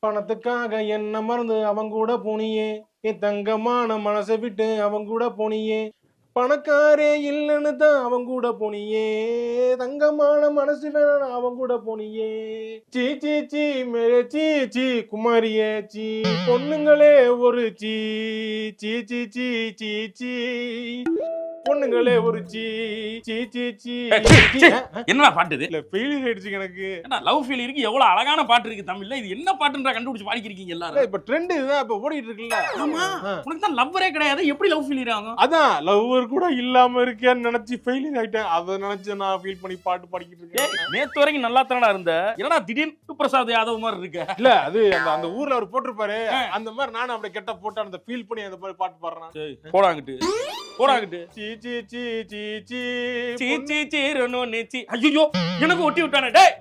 பணத்துக்காக என்ன மறந்து அவங்க கூட போனியே, என் தங்கமான மனசை விட்டு அவங்க கூட போனியே, பணக்காரே இல்லைன்னு தான் அவங்க கூட போனியே, தங்கமான மனசு வேணும் அவங்க கூட போனியே. சீ சீ சீ மேரே சீ சீ குமாரியே சீ, பொண்ணுங்களே ஒரு சீ சீ சீ சீ சீ சீ, பொண்ணுங்களே ஒரு சீ சீ சீ சீ. என்ன பாட்டு இது? இல்ல ஃபெயிலியர் ஆயிடுச்சு எனக்கு. லவ் ஃபெயிலியருக்கு எவ்வளவு அழகான பாட்டு இருக்கு தமிழ்ல. இது என்ன பாட்டுன்ற கண்டுபிடிச்சு பாடிக்கிறீங்க எல்லாரும்? இப்ப ட்ரெண்ட் இதுதான் இப்ப ஓடிட்டு இருக்குல்ல. ஆமா, உனக்கு தான் லவ்வரே கிடையாது, எப்படி லவ் ஃபெயிலியர் ஆகும்? அதான் லவ்வர் கூட இல்லாம இருக்கேன்னு நினைச்சு ஃபெயிலியர் ஆயிட்டேன். அதை நினைச்சு நான் ஃபீல் பண்ணி பாட்டு பாடிக்கிட்டு இருக்கேன். நேத்து வரைக்கும் நல்லா தானடா இருந்த, என்னடா திடீர்னு பிரசாத் யாதவ் மாதிரி இருக்க? இல்ல அது அந்த ஊர்ல அவர் போட்டிருப்பாரு, அந்த மாதிரி நானும் அப்படியே கெட்ட போட்டு அந்த ஃபீல் பண்ணி அந்த மாதிரி பாட்டு பாடுறேன். போடாங்கிட்டு போடாங்கிட்டு. சீ சீ சீ சீ சீ சீ சீ சீ ரொனோ நெச்சி. ஐயோ எனக்கு ஒட்டி விட்டானே டேய்.